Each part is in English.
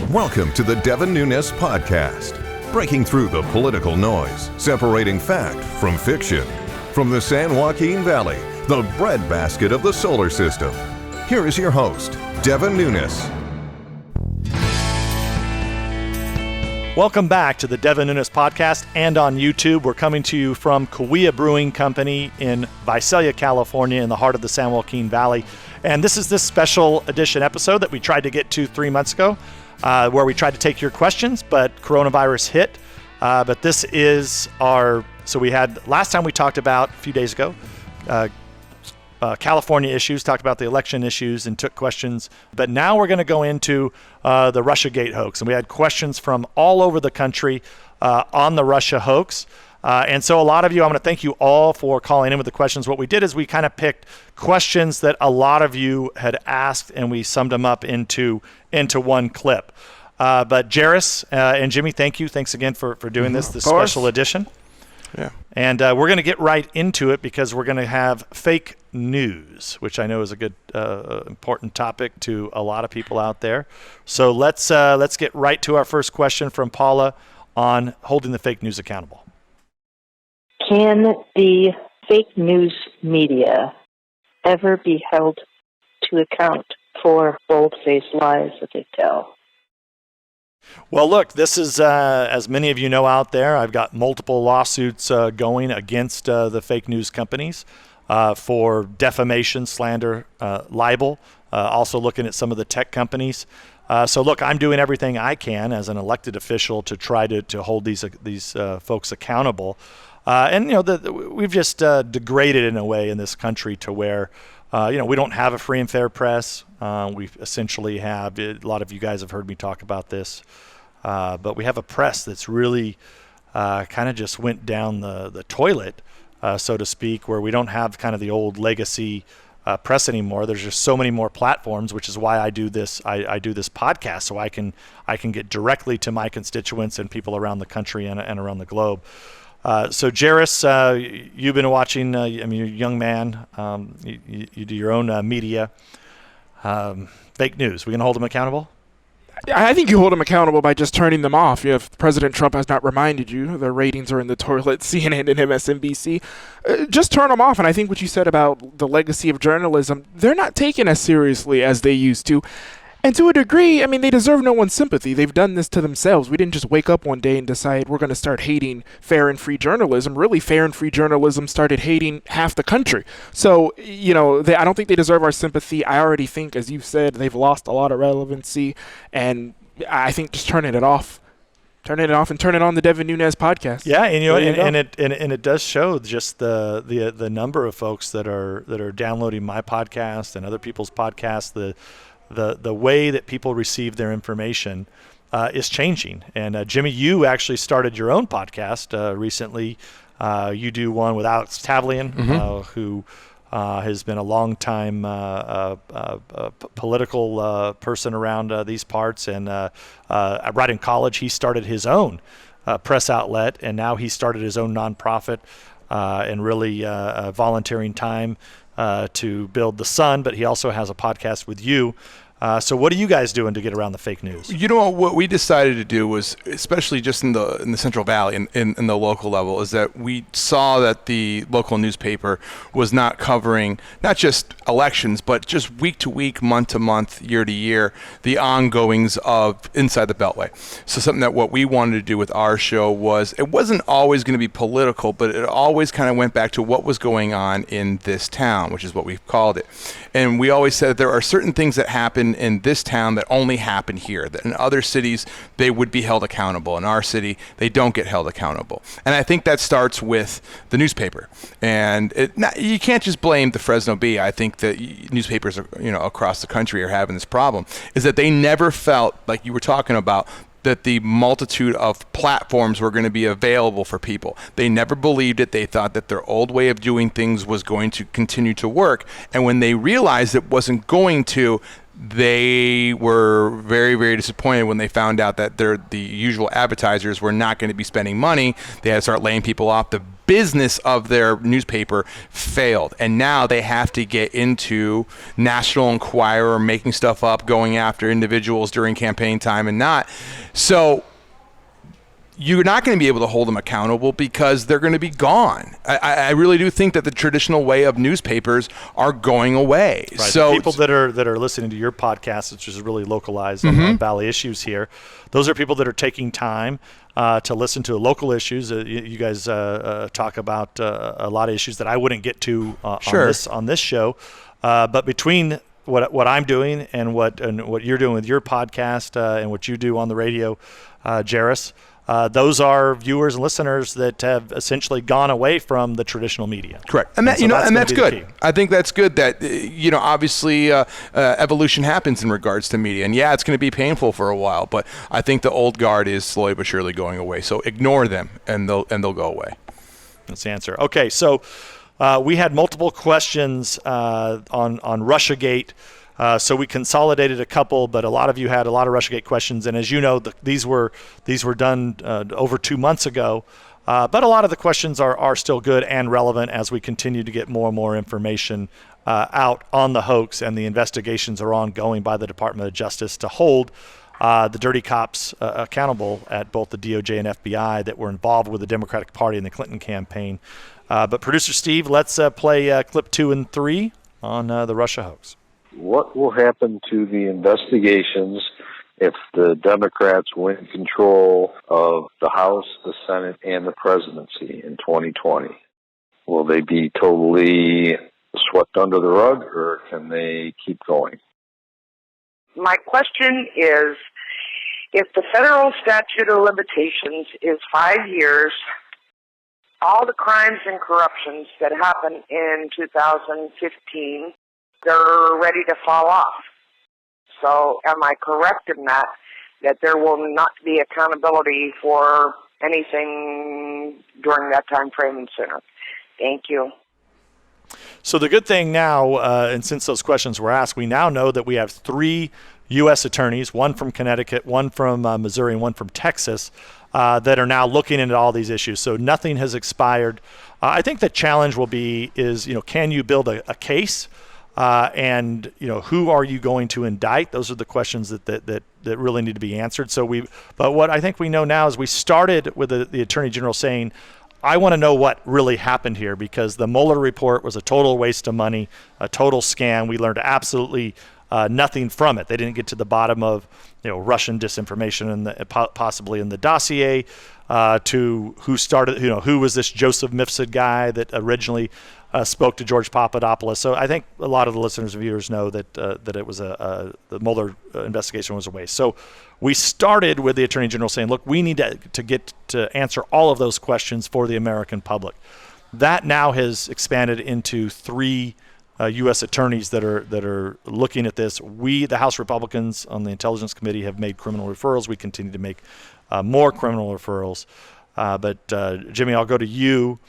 Welcome to the Devin Nunes Podcast, breaking through the political noise, separating fact from fiction. From the San Joaquin Valley, the breadbasket of the solar system. Here is your host, Devin Nunes. Welcome back to the Devin Nunes Podcast and on YouTube. We're coming to you from Cahuilla Brewing Company in Visalia, California, in the heart of the San Joaquin Valley. And this is this special edition episode that we tried to get to 3 months ago, where we tried to take your questions, but coronavirus hit. But this is so we had, last time we talked about, a few days ago, California issues, talked about the election issues and took questions. But now we're going to go into the Russiagate hoax. And we had questions from all over the country on the Russia hoax. And so a lot of you, I'm going to thank you all for calling in with the questions. What we did is we kind of picked questions that a lot of you had asked, and we summed them up into one clip. But Jairus and Jimmy, thank you. Thanks again for doing this special edition. Yeah. And we're going to get right into it because we're going to have fake news, which I know is a good, important topic to a lot of people out there. So let's get right to our first question from Paula on holding the fake news accountable. Can the fake news media ever be held to account for bold-faced lies that they tell? Well, look, this is, as many of you know out there, I've got multiple lawsuits going against the fake news companies for defamation, slander, libel, also looking at some of the tech companies. So, look, I'm doing everything I can as an elected official to try to hold these folks accountable. And, you know, we've just degraded in a way in this country to where, we don't have a free and fair press. We essentially have, a lot of you guys have heard me talk about this, but we have a press that's really kind of just went down the toilet, so to speak, where we don't have kind of the old legacy press anymore. There's just so many more platforms, which is why I do this. I do this podcast so I can get directly to my constituents and people around the country and around the globe. So Jairus, you've been watching, you're a young man, you do your own media, fake news. We going to hold them accountable? I think you hold them accountable by just turning them off. If President Trump has not reminded you, their ratings are in the toilet, CNN and MSNBC. Just turn them off. And I think what you said about the legacy of journalism, they're not taken as seriously as they used to. And to a degree, I mean, they deserve no one's sympathy. They've done this to themselves. We didn't just wake up one day and decide we're going to start hating fair and free journalism. Really, fair and free journalism started hating half the country. So, I don't think they deserve our sympathy. I already think, as you've said, they've lost a lot of relevancy. And I think just turning it off. Turn it off and turn it on the Devin Nunes podcast. Yeah, and it does show just the number of folks that are downloading my podcast and other people's podcasts. The way that people receive their information is changing. And Jimmy, you actually started your own podcast recently. You do one with Alex Tavlian, who has been a long time political person around these parts. And right in college, he started his own press outlet, and now he started his own nonprofit and really volunteering time to build the Sun. But he also has a podcast with you. So what are you guys doing to get around the fake news? You know what we decided to do was, especially just in the Central Valley, in the local level, is that we saw that the local newspaper was not covering not just elections, but just week to week, month to month, year to year, the ongoings of inside the Beltway. So something that what we wanted to do with our show was, it wasn't always going to be political, but it always kind of went back to what was going on in this town, which is what we've called it. And we always said that there are certain things that happen in this town that only happen here, that in other cities they would be held accountable. In our city, they don't get held accountable. And I think that starts with the newspaper. And you can't just blame the Fresno Bee. I think that newspapers across the country are having this problem, is that they never felt, like you were talking about, that the multitude of platforms were going to be available for people. They never believed it. They thought that their old way of doing things was going to continue to work. And when they realized it wasn't going to, they were very, very disappointed when they found out that the usual advertisers were not going to be spending money. They had to start laying people off. The business of their newspaper failed, and now they have to get into National Enquirer, making stuff up, going after individuals during campaign time and not. So you're not going to be able to hold them accountable because they're going to be gone. I really do think that the traditional way of newspapers are going away. Right. So the people that are listening to your podcast, which is really localized on Valley issues here, those are people that are taking time to listen to local issues. You guys talk about a lot of issues that I wouldn't get to on this show. But between what I'm doing and what you're doing with your podcast and what you do on the radio, Jairus, those are viewers and listeners that have essentially gone away from the traditional media. Correct, and that's good. I think that's good. That obviously evolution happens in regards to media, and it's going to be painful for a while. But I think the old guard is slowly but surely going away. So ignore them, and they'll go away. That's the answer. Okay, so we had multiple questions on Russiagate. So we consolidated a couple, but a lot of you had a lot of Russiagate questions, and as you know, these were done over 2 months ago. But a lot of the questions are still good and relevant as we continue to get more and more information out on the hoax, and the investigations are ongoing by the Department of Justice to hold the dirty cops accountable at both the DOJ and FBI that were involved with the Democratic Party and the Clinton campaign. But Producer Steve, let's play clip 2 and 3 on the Russia hoax. What will happen to the investigations if the Democrats win control of the House, the Senate, and the presidency in 2020? Will they be totally swept under the rug, or can they keep going? My question is, if the federal statute of limitations is 5 years, all the crimes and corruptions that happened in 2015, they're ready to fall off. So am I correct in that there will not be accountability for anything during that time frame and sooner? Thank you. So the good thing now, and since those questions were asked, we now know that we have 3 U.S. attorneys, one from Connecticut, one from Missouri, and one from Texas, that are now looking into all these issues. So nothing has expired. I think the challenge will be can you build a case? And who are you going to indict? Those are the questions that really need to be answered. But what I think we know now is we started with the Attorney General saying, I want to know what really happened here, because the Mueller report was a total waste of money, a total scam. We learned absolutely nothing from it. They didn't get to the bottom of Russian disinformation possibly in the dossier, to who started, who was this Joseph Mifsud guy that originally spoke to George Papadopoulos. So I think a lot of the listeners and viewers know that it was the Mueller investigation was a waste. So we started with the Attorney General saying, look, we need to get to answer all of those questions for the American public. That now has expanded into 3 U.S. attorneys that are looking at this. We, the House Republicans on the Intelligence Committee, have made criminal referrals. We continue to make more criminal referrals. But Jimmy, I'll go to you.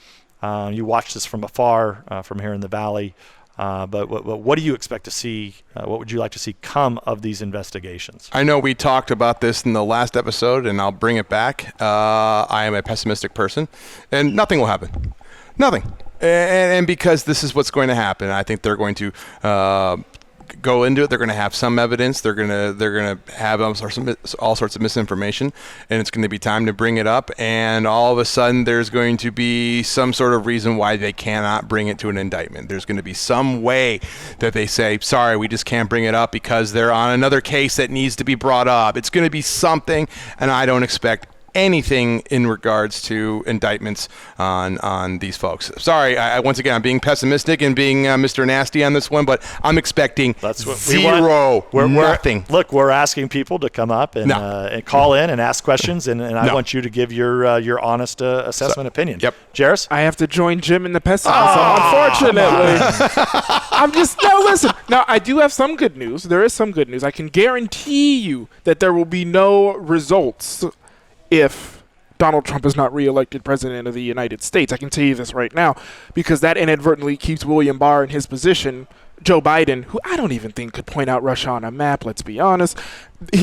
You watch this from afar from here in the Valley. But what do you expect to see? What would you like to see come of these investigations? I know we talked about this in the last episode, and I'll bring it back. I am a pessimistic person, and nothing will happen. Nothing. And because this is what's going to happen, I think they're going to go into it. They're going to have some evidence. They're going to have all sorts of misinformation, and it's going to be time to bring it up. And all of a sudden, there's going to be some sort of reason why they cannot bring it to an indictment. There's going to be some way that they say, sorry, we just can't bring it up because they're on another case that needs to be brought up. It's going to be something, and I don't expect anything in regards to indictments on these folks. Sorry, once again, I'm being pessimistic and being Mr. Nasty on this one, but I'm expecting nothing. Look, we're asking people to come up and call in and ask questions, and I want you to give your honest assessment opinion. Yep. Jairus? I have to join Jim in the pessimism, unfortunately. Listen. Now, I do have some good news. There is some good news. I can guarantee you that there will be no results if Donald Trump is not reelected president of the United States. I can tell you this right now, because that inadvertently keeps William Barr in his position Joe Biden, who I don't even think could point out Russia on a map, let's be honest,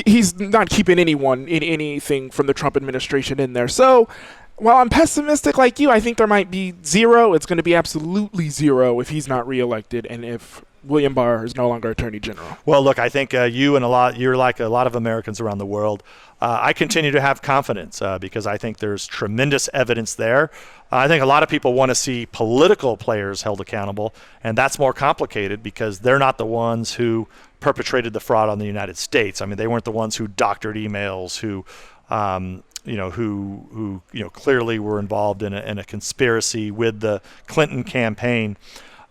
he's not keeping anything from the Trump administration in there. So while I'm pessimistic like you, I think there might be zero. It's going to be absolutely zero if he's not reelected and if William Barr is no longer Attorney General. Well, look, I think you're like a lot of Americans around the world. I continue to have confidence because I think there's tremendous evidence there. I think a lot of people want to see political players held accountable, and that's more complicated because they're not the ones who perpetrated the fraud on the United States. I mean, they weren't the ones who doctored emails, who clearly were involved in a conspiracy with the Clinton campaign.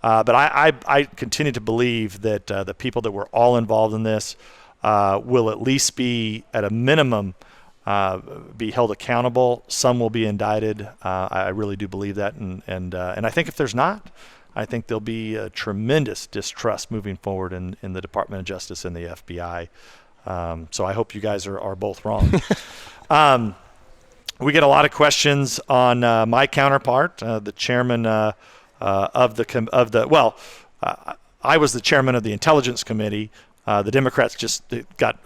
But I continue to believe that the people that were all involved in this will at least be, at a minimum, be held accountable. Some will be indicted. I really do believe that, and I think if there's not, I think there'll be a tremendous distrust moving forward in the Department of Justice and the FBI. So I hope you guys are both wrong. We get a lot of questions on my counterpart, the chairman I was the chairman of the Intelligence Committee. The Democrats just got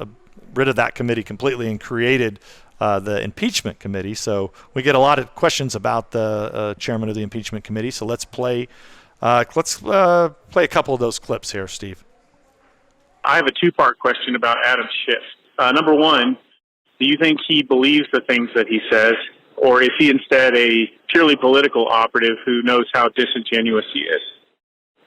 rid of that committee completely and created the Impeachment Committee. So we get a lot of questions about the chairman of the Impeachment Committee. So let's play a couple of those clips here, Steve. I have a two-part question about Adam Schiff. Number one, do you think he believes the things that he says, or is he instead a purely political operative who knows how disingenuous he is?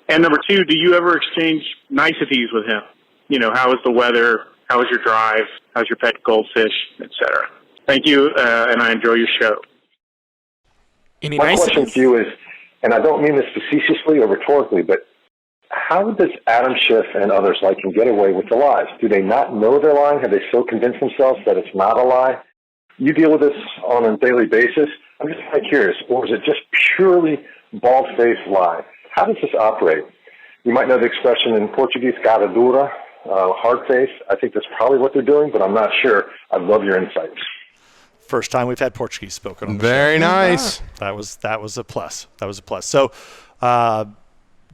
And number two, do you ever exchange niceties with him? You know, how is the weather? How was your drive? How's your pet goldfish, etc.? Thank you, and I enjoy your show. My question to you is, and I don't mean this facetiously or rhetorically, but how does Adam Schiff and others like him get away with the lies? Do they not know they're lying? Have they so convinced themselves that it's not a lie? You deal with this on a daily basis. I'm just kind of curious, or is it just purely bald-faced lie? How does this operate? You might know the expression in Portuguese, cara dura, hard face. I think that's probably what they're doing, but I'm not sure. I'd love your insights. First time we've had Portuguese spoken on the Very show. nice. That was a plus. So,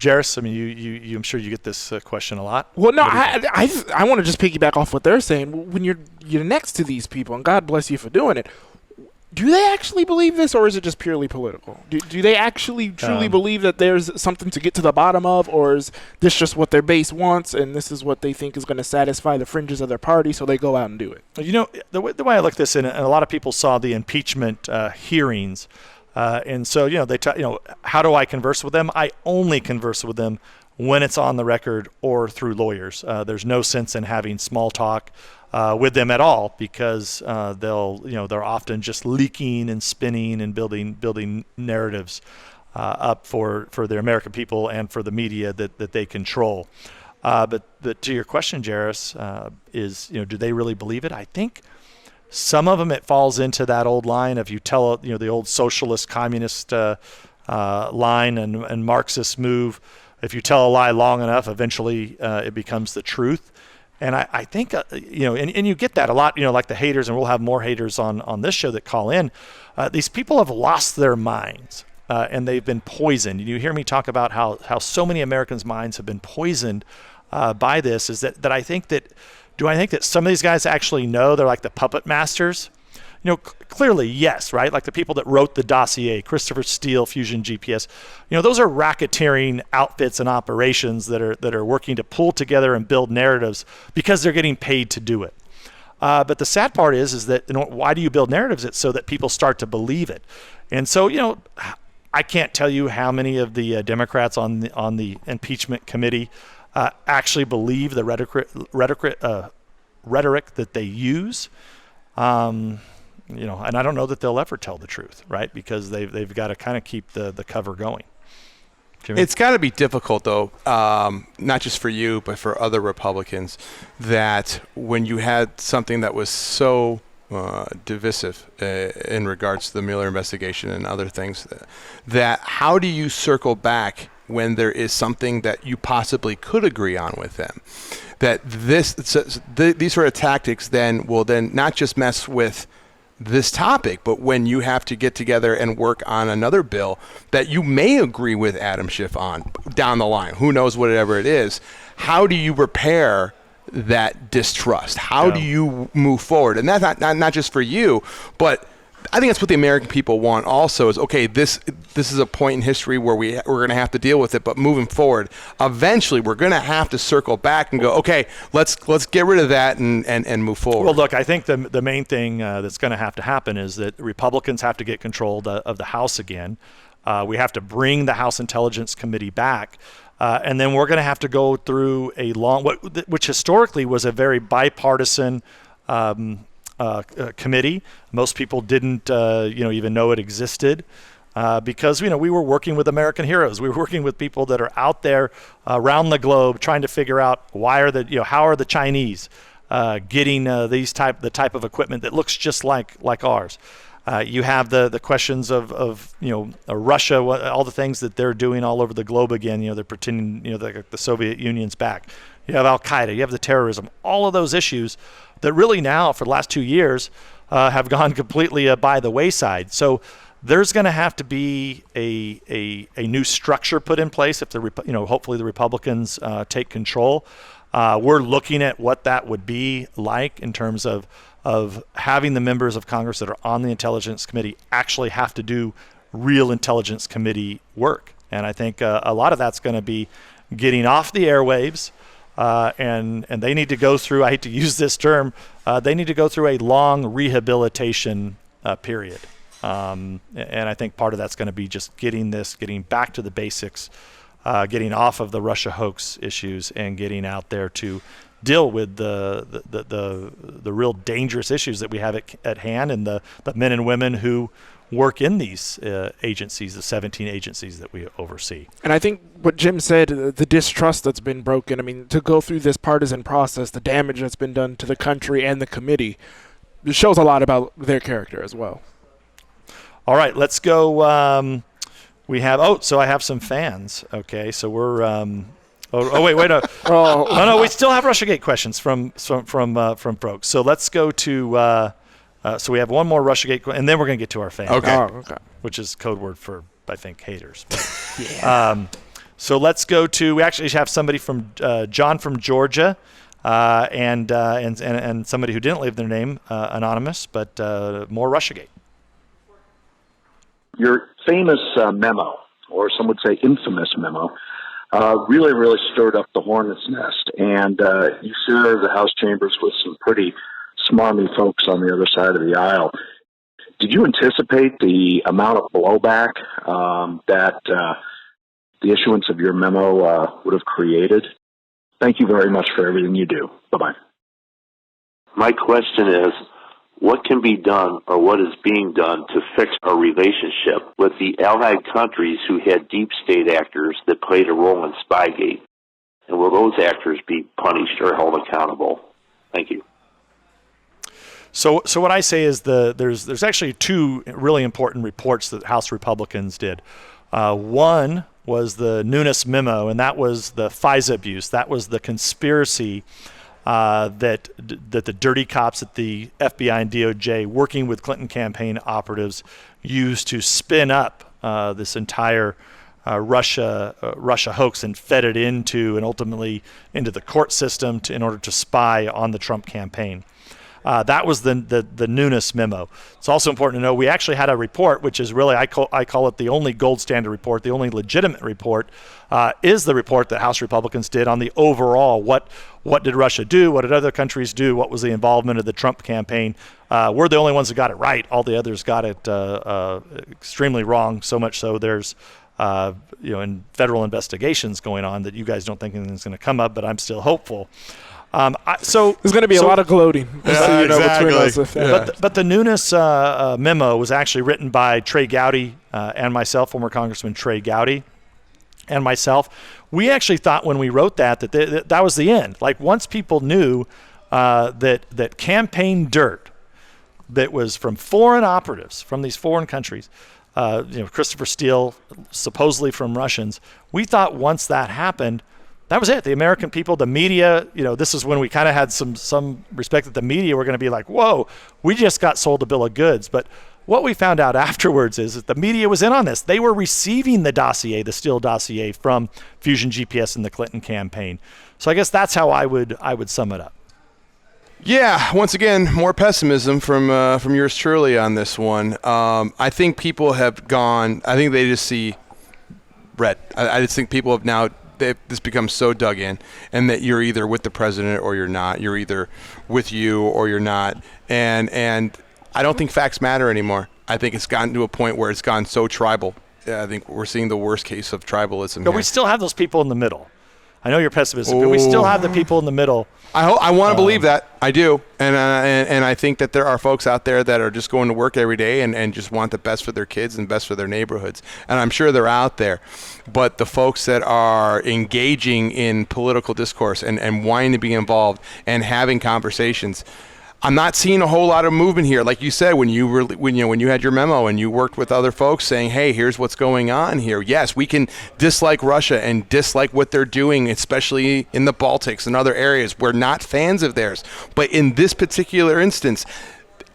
Jairus, I mean, you I'm sure you get this question a lot. Well, no, I want to just piggyback off what they're saying. When you're next to these people, and God bless you for doing it, do they actually believe this, or is it just purely political? Do they actually truly believe that there's something to get to the bottom of, or is this just what their base wants, and this is what they think is going to satisfy the fringes of their party, so they go out and do it? You know, the way I look at this, and a lot of people saw the impeachment hearings, and so, you know, how do I converse with them? I only converse with them when it's on the record or through lawyers. There's no sense in having small talk with them at all, because they're often just leaking and spinning and building narratives up for the American people and for the media that they control. But to your question, Jairus, is, you know, do they really believe it? I think some of them, it falls into that old line of, you tell, you know, the old socialist communist line and Marxist move. If you tell a lie long enough, eventually it becomes the truth. And I think, you know, and you get that a lot, you know, like the haters, and we'll have more haters on this show that call in. These people have lost their minds, and they've been poisoned. You hear me talk about how so many Americans' minds have been poisoned by this. Is that I think that, do I think that some of these guys actually know they're like the puppet masters? You know, clearly, yes, right? Like the people that wrote the dossier, Christopher Steele, Fusion GPS, you know, those are racketeering outfits and operations that are working to pull together and build narratives because they're getting paid to do it. But the sad part is that, you know, why do you build narratives? It's so that people start to believe it. And so, you know, I can't tell you how many of the Democrats on the impeachment committee actually believe the rhetoric that they use. You know, and I don't know that they'll ever tell the truth, right? Because they've got to kind of keep the cover going. Jimmy? It's got to be difficult, though, not just for you, but for other Republicans, that when you had something that was so divisive in regards to the Mueller investigation and other things, that how do you circle back when there is something that you possibly could agree on with them? That these sort of tactics then will not just mess with this topic, but when you have to get together and work on another bill that you may agree with Adam Schiff on down the line, who knows whatever it is, how do you repair that distrust? How do you move forward? And that's not just for you, but I think that's what the American people want also is, okay, this is a point in history where we're going to have to deal with it, but moving forward, eventually we're going to have to circle back and go, okay, let's get rid of that and move forward. Well, look, I think the main thing that's going to happen is that Republicans have to get control of the House again. We have to bring the House Intelligence Committee back. And then we're going to have to go through a which historically was a very bipartisan committee. Most people didn't, even know it existed because we were working with American heroes. We were working with people that are out there around the globe trying to figure out how are the Chinese getting the type of equipment that looks just like ours. You have the questions of Russia, all the things that they're doing all over the globe again. They're pretending the Soviet Union's back. You have Al Qaeda, you have the terrorism, all of those issues that really now for the last 2 years have gone completely by the wayside. So there's going to have to be a new structure put in place if hopefully the Republicans take control. We're looking at what that would be like in terms of having the members of Congress that are on the Intelligence Committee actually have to do real Intelligence Committee work. And I think a lot of that's going to be getting off the airwaves, and they need to go through, I hate to use this term, they need to go through a long rehabilitation period. And I think part of that's going to be just getting back to the basics, getting off of the Russia hoax issues and getting out there to deal with the real dangerous issues that we have at hand and the men and women who work in these agencies, the 17 agencies that we oversee. And I think what Jim said, the distrust that's been broken, I mean, to go through this partisan process, the damage that's been done to the country and the committee, it shows a lot about their character as well. All right, let's go. We have, so I have some fans. Okay, so we're, wait. No, we still have Russiagate questions from folks. So let's go to, so we have one more Russiagate, and then we're going to get to our fans. Okay. Which is code word for, I think, haters. Yeah. So let's go to, we actually have somebody from, John from Georgia, and somebody who didn't leave their name, anonymous, but more Russiagate. Your famous memo, or some would say infamous memo, really stirred up the hornet's nest. And you share the House chambers with some pretty smarmy folks on the other side of the aisle. Did you anticipate the amount of blowback that the issuance of your memo would have created? Thank you very much for everything you do. Bye-bye. My question is, what can be done or what is being done to fix our relationship with the allied countries who had deep state actors that played a role in Spygate? And will those actors be punished or held accountable? Thank you. So what I say is there's actually two really important reports that House Republicans did. One was the Nunes memo, and that was the FISA abuse. That was the conspiracy that the dirty cops at the FBI and DOJ, working with Clinton campaign operatives, used to spin up this entire Russia hoax and fed it into and ultimately into the court system in order to spy on the Trump campaign. That was the Nunes memo. It's also important to know we actually had a report, which is really, I call it the only gold standard report, the only legitimate report, is the report that House Republicans did on the overall, what did Russia do, what did other countries do, what was the involvement of the Trump campaign. We're the only ones that got it right. All the others got it extremely wrong, so much so there's in federal investigations going on that you guys don't think anything's going to come up, but I'm still hopeful. So there's going to be a lot of gloating. Between us. But the Nunes memo was actually written by Trey Gowdy and myself, former Congressman Trey Gowdy, and myself. We actually thought when we wrote that was the end. Like once people knew that campaign dirt that was from foreign operatives from these foreign countries, Christopher Steele, supposedly from Russians, we thought once that happened, that was it. The American people, the media, this is when we kind of had some respect that the media were going to be like, whoa, we just got sold a bill of goods. But what we found out afterwards is that the media was in on this. They were receiving the Steele dossier from Fusion GPS in the Clinton campaign. So I guess that's how I would sum it up. Yeah, once again, more pessimism from yours truly on this one. I think people have gone. I think they just see red. I just think people have now. This becomes so dug in, and that you're either with the president or you're not. You're either with you or you're not. And I don't think facts matter anymore. I think it's gotten to a point where it's gone so tribal. I think we're seeing the worst case of tribalism. But we still have those people in the middle. I know you're pessimistic, but we still have the people in the middle. I want to believe that. I do. And I think that there are folks out there that are just going to work every day and just want the best for their kids and best for their neighborhoods. And I'm sure they're out there. But the folks that are engaging in political discourse and wanting to be involved and having conversations, I'm not seeing a whole lot of movement here. Like you said, when you had your memo and you worked with other folks saying, hey, here's what's going on here. Yes, we can dislike Russia and dislike what they're doing, especially in the Baltics and other areas. We're not fans of theirs. But in this particular instance,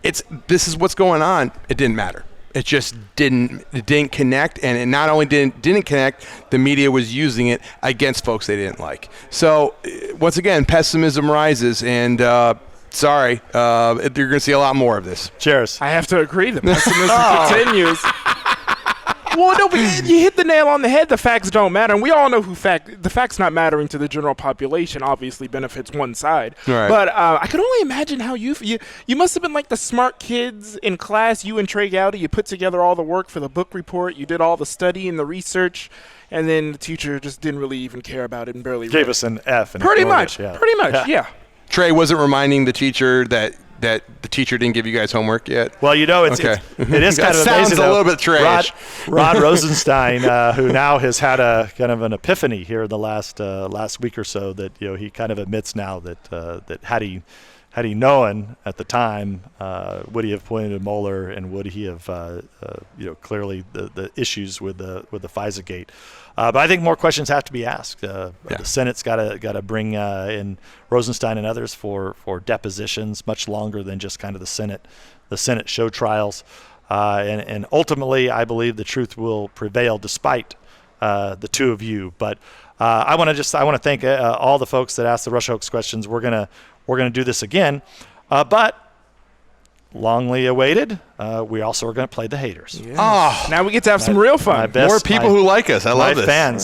this is what's going on. It didn't matter. It just didn't connect, and it not only didn't connect, the media was using it against folks they didn't like. So once again, pessimism rises, and sorry, you're going to see a lot more of this. Cheers. I have to agree. The pessimism continues. Well, no, but you hit the nail on the head. The facts don't matter. And we all know the facts not mattering to the general population obviously benefits one side. Right. But I could only imagine how you must have been like the smart kids in class. You and Trey Gowdy, you put together all the work for the book report. You did all the study and the research. And then the teacher just didn't really even care about it and barely gave us an F. And pretty much, yeah. Trey wasn't reminding the teacher that the teacher didn't give you guys homework yet? Well, it is kind of amazing. Sounds a little bit trash. Rod Rosenstein, who now has had a kind of an epiphany here in the last week or so, that he kind of admits now that had he known at the time, would he have pointed at Mueller, and would he have clearly the issues with the FISA gate. But I think more questions have to be asked. The Senate's got to bring in Rosenstein and others for depositions, much longer than just kind of the Senate show trials. And ultimately, I believe the truth will prevail despite the two of you. But I want to thank all the folks that asked the Russiahoax questions. We're gonna do this again, but longly awaited. We also are going to play the haters. Yes. Oh, now we get to have some real fun. More people who like us. I love this. Fans.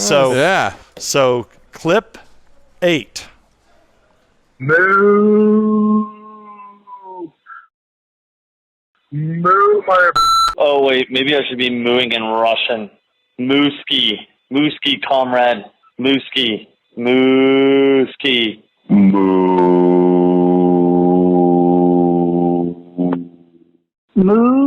So clip 8. Moo, my. Oh wait, maybe I should be mooing in Russian. Mooski, comrade. Mooski. Moo. Moo.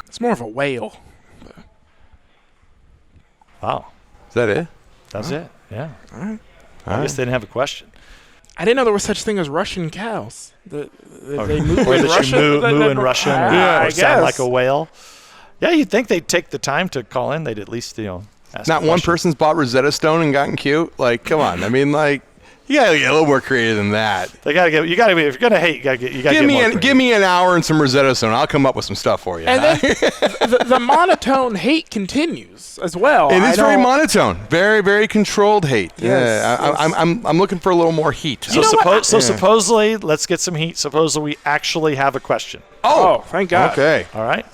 It's more of a whale. Wow. Is that it? That's it. Yeah. All right. I guess they didn't have a question. I didn't know there was such thing as Russian cows. They moo or in that Russian. You moo in Russian, or sound like a whale. Yeah, you'd think they'd take the time to call in. They'd at least, ask. Not one person's bought Rosetta Stone and gotten cute. Like, come on. I mean, like, you gotta get a little more creative than that. You gotta be. If you're gonna hate, you gotta get more creative. Give me an hour and some Rosetta Stone. I'll come up with some stuff for you. And then the monotone hate continues as well. It is very monotone, very, very controlled hate. Yes, yeah, yes. I'm looking for a little more heat. Supposedly, let's get some heat. Supposedly, we actually have a question. Oh, thank God. Okay. All right.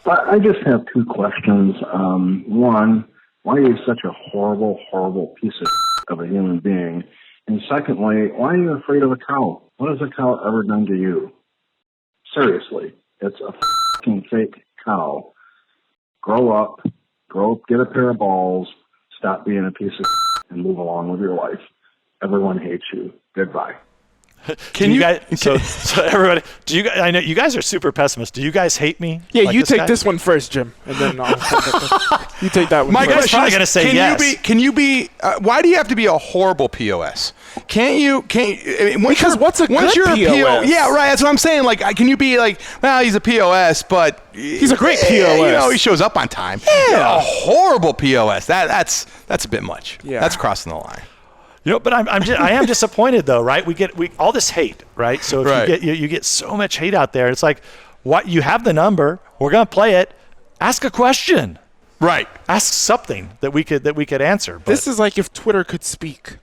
I just have two questions. One, why are you such a horrible, horrible piece of a human being? And secondly, why are you afraid of a cow? What has a cow ever done to you? Seriously, it's a fucking fake cow. Grow up, get a pair of balls, stop being a piece of and move along with your life. Everyone hates you. Goodbye. Can you guys? So everybody, do you guys? I know you guys are super pessimists. Do you guys hate me? Yeah, like you this take guy? this one first, Jim, and then you take that one. My first. guy's probably going to say yes. Can you be? Why do you have to be a horrible POS? Can't you? Because what's a good POS? Yeah, right. That's what I'm saying. Like, can you be like, well, he's a POS, but he's a great POS. You know, he shows up on time. Yeah, a horrible POS. That's a bit much. Yeah, that's crossing the line. You know, but I am disappointed though, right? We get all this hate, right? So if you get so much hate out there, it's like, what, you have the number, we're gonna play it. Ask a question, right? Ask something that we could answer. But this is like if Twitter could speak.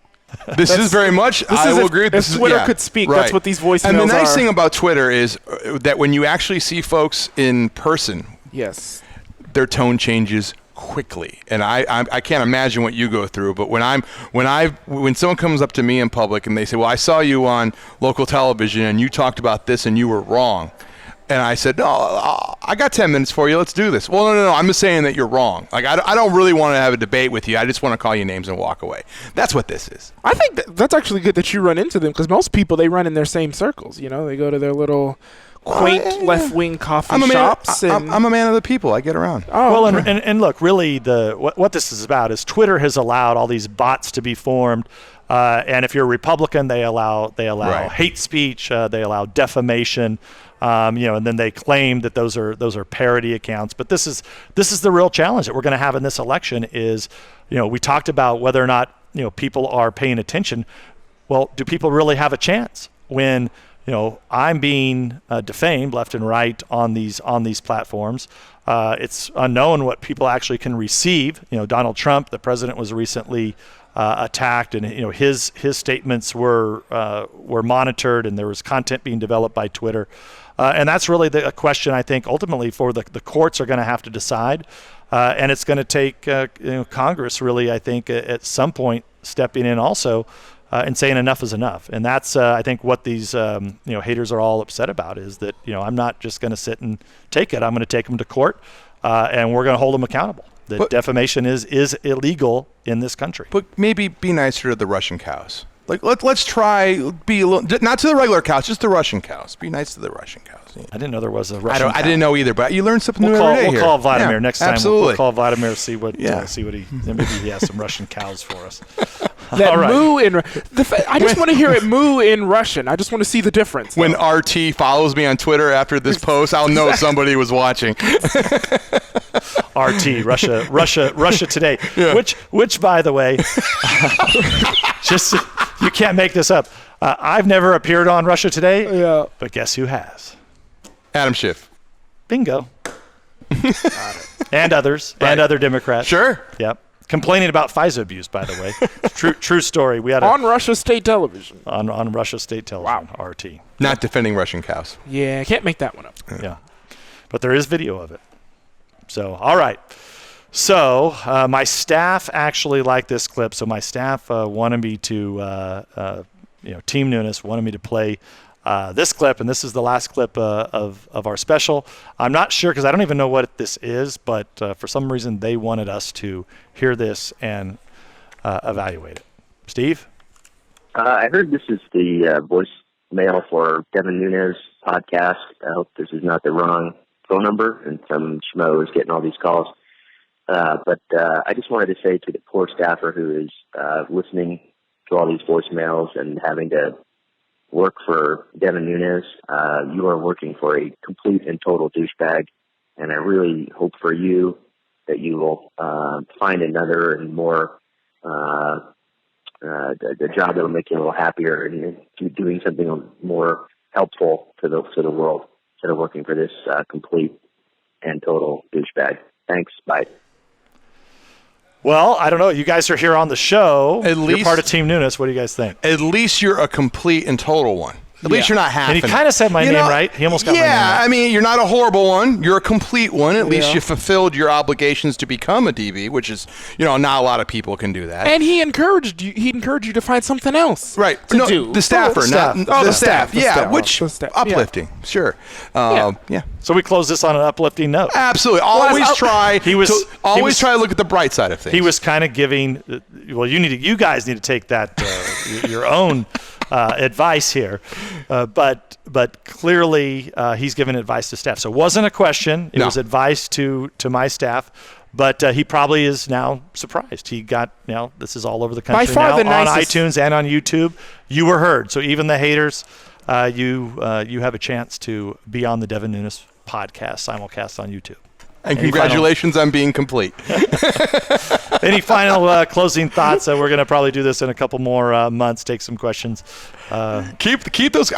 This is very much. I will agree. If Twitter could speak, that's what these voicemails are. And the nice thing about Twitter is that when you actually see folks in person, yes, their tone changes quickly. And I can't imagine what you go through, but when someone comes up to me in public and they say, well, I saw you on local television and you talked about this and you were wrong. And I said, no, I got 10 minutes for you. Let's do this. Well, no. I'm just saying that you're wrong. Like, I don't really want to have a debate with you. I just want to call you names and walk away. That's what this is. I think that's actually good that you run into them, because most people, they run in their same circles. You know, they go to their little quaint left-wing coffee shops. I'm a man of the people. I get around. Oh, well, and look, really, what this is about is Twitter has allowed all these bots to be formed. And if you're a Republican, they allow hate speech, they allow defamation, and then they claim that those are parody accounts. But this is the real challenge that we're going to have in this election. Is, we talked about whether or not people are paying attention. Well, do people really have a chance when I'm being defamed left and right on these platforms? It's unknown what people actually can receive. Donald Trump, the president, was recently attacked, and his statements were monitored, and there was content being developed by Twitter, and that's really a question I think ultimately for the courts are going to have to decide, and it's going to take Congress really, I think, at some point stepping in also and saying enough is enough. And that's I think what these haters are all upset about, is that I'm not just going to sit and take it. I'm going to take them to court, and we're going to hold them accountable. That defamation is illegal in this country. But maybe be nicer to the Russian cows. Like, let's try be a little, not to the regular cows, just the Russian cows. Be nice to the Russian cows. I didn't know there was a Russian cow. I didn't know either, but you learned something new every day. We'll call Vladimir next time. Absolutely. We'll call Vladimir, see what he maybe he has some Russian cows for us. That all right. moo in I just want to hear it moo in Russian. I just want to see the difference. When RT follows me on Twitter after this post, I'll know somebody was watching. RT, Russia Today, which by the way, just you can't make this up. I've never appeared on Russia Today, but guess who has? Adam Schiff. Bingo. And others, and other Democrats. Sure. Yep. Complaining about FISA abuse, by the way. True story. We had on Russia State Television. On Russia State Television, wow. RT. Not defending Russian cows. Yeah, can't make that one up. Yeah. But there is video of it. So, all right. So, my staff actually liked this clip. So, my staff wanted me to, Team Nunes wanted me to play this clip, and this is the last clip of our special. I'm not sure, because I don't even know what this is, but for some reason they wanted us to hear this evaluate it. Steve? I heard this is the voicemail for Devin Nunes podcast. I hope this is not the wrong phone number, and some schmo is getting all these calls. But I just wanted to say to the poor staffer who is listening to all these voicemails and having to work for Devin Nunes, you are working for a complete and total douchebag, and I really hope for you that you will find another and more the job that will make you a little happier and doing something more helpful to the world instead of working for this complete and total douchebag. Thanks. Bye. Well, I don't know. You guys are here on the show. You're part of Team Nunes. What do you guys think? At least you're a complete and total one. At least you're not half. And he kind of said my name right. He almost got my name right. I mean, you're not a horrible one. You're a complete one. At least you fulfilled your obligations to become a DB, which is, not a lot of people can do that. And he encouraged you. He encouraged you to find something else. To do. The staffer, the staff. Uplifting. Yeah. Sure. So we close this on an uplifting note. Absolutely. Always try to look at the bright side of things. He was kind of giving. Well, you guys need to take that your own advice here, but clearly he's given advice to staff. So it wasn't a question; it was advice to my staff. But he probably is now surprised. He got this is all over the country now on iTunes and on YouTube. You were heard. So even the haters, you have a chance to be on the Devin Nunes podcast simulcast on YouTube. And congratulations on being complete. Any final closing thoughts? We're going to probably do this in a couple more months. Take some questions. Keep those.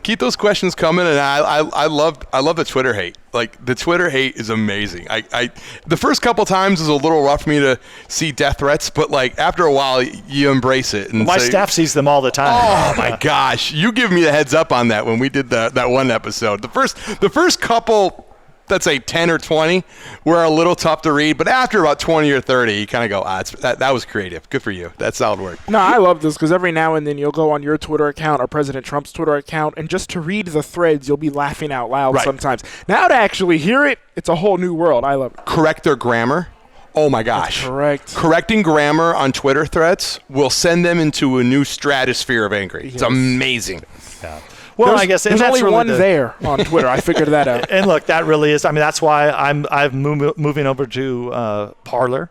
Keep those questions coming. And I love the Twitter hate. Like the Twitter hate is amazing. I the first couple times was a little rough for me to see death threats, but like after a while you embrace it. And my staff sees them all the time. Oh my gosh, you give me the heads up on that when we did that one episode. The first couple, let's say 10 or 20, were a little tough to read, but after about 20 or 30, you kind of go, that was creative. Good for you. That's solid work. No, I love this because every now and then you'll go on your Twitter account or President Trump's Twitter account, and just to read the threads, you'll be laughing out loud sometimes. Now to actually hear it, it's a whole new world. I love it. Correct their grammar. Oh my gosh. That's correct. Correcting grammar on Twitter threads will send them into a new stratosphere of angry. Yes. It's amazing. Yeah. Well, I guess there's only really one there on Twitter. I figured that out. And look, that really is. I mean, that's why I'm moving over to Parler,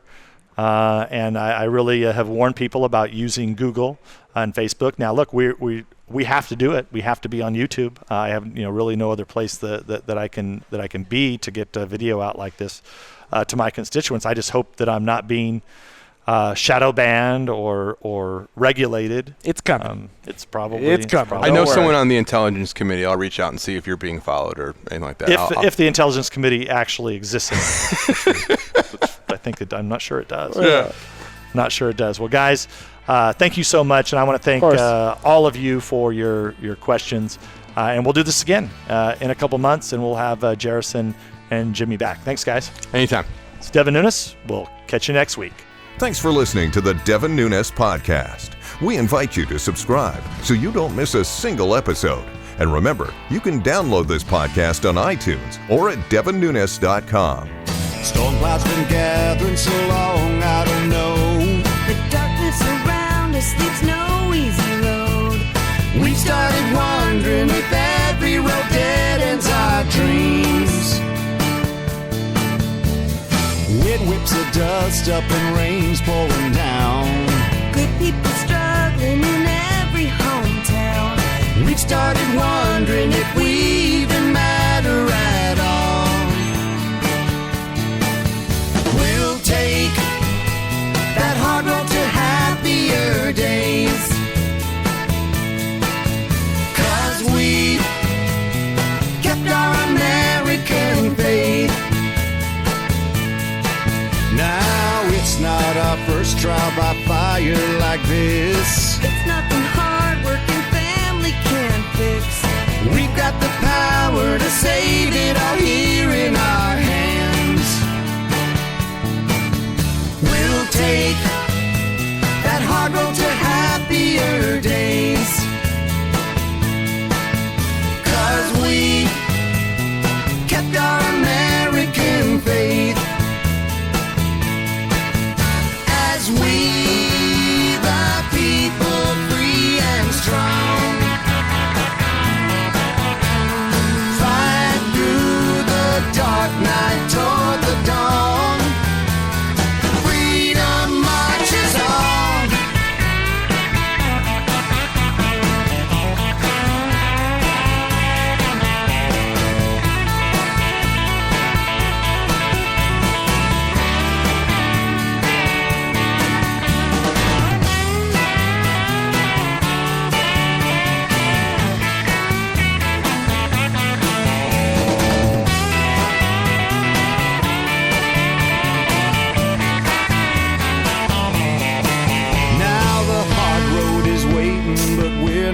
and I really have warned people about using Google and Facebook. Now, look, we have to do it. We have to be on YouTube. I have really no other place that I can be to get video out like this to my constituents. I just hope that I'm not being shadow banned or regulated. It's coming. It's coming. I know someone on the Intelligence Committee. I'll reach out and see if you're being followed or anything like that. If the Intelligence Committee actually exists, I'm not sure it does. Yeah. Not sure it does. Well, guys, thank you so much, and I want to thank all of you for your questions. And we'll do this again in a couple months, and we'll have Jerison and Jimmy back. Thanks, guys. Anytime. It's Devin Nunes. We'll catch you next week. Thanks for listening to the Devin Nunes Podcast. We invite you to subscribe so you don't miss a single episode. And remember, you can download this podcast on iTunes or at devinnunes.com. Storm clouds been gathering so long, I don't know. The darkness around us leaves no easy road. We started wondering if every road dead ends our dreams. Wind whips the dust up and rain's pouring down. Good people struggling in every hometown. We've started wondering if we even matter at all. We'll take that hard road to happier days, 'cause we kept our American faith. Now it's not our first trial by fire like this. It's nothing hard working family can fix. We've got the power to save it all here in our hands. We'll take that hard road to happier days, 'cause we kept our American faith. As we, the people, free and strong, fight through the dark night toward the dawn. Freedom marches on.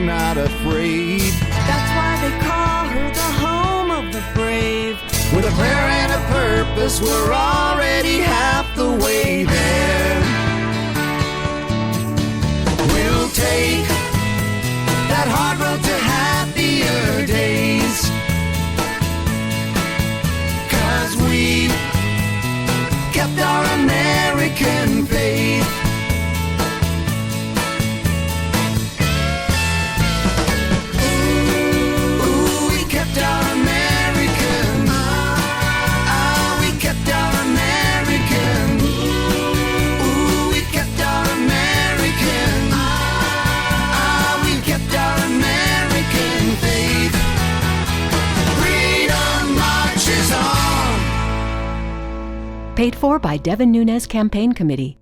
Not afraid. That's why they call her the home of the brave. With a prayer and a purpose, we're already half the way there. We'll take that hard road to happier days, 'cause we kept our American faith. Paid for by Devin Nunes Campaign Committee.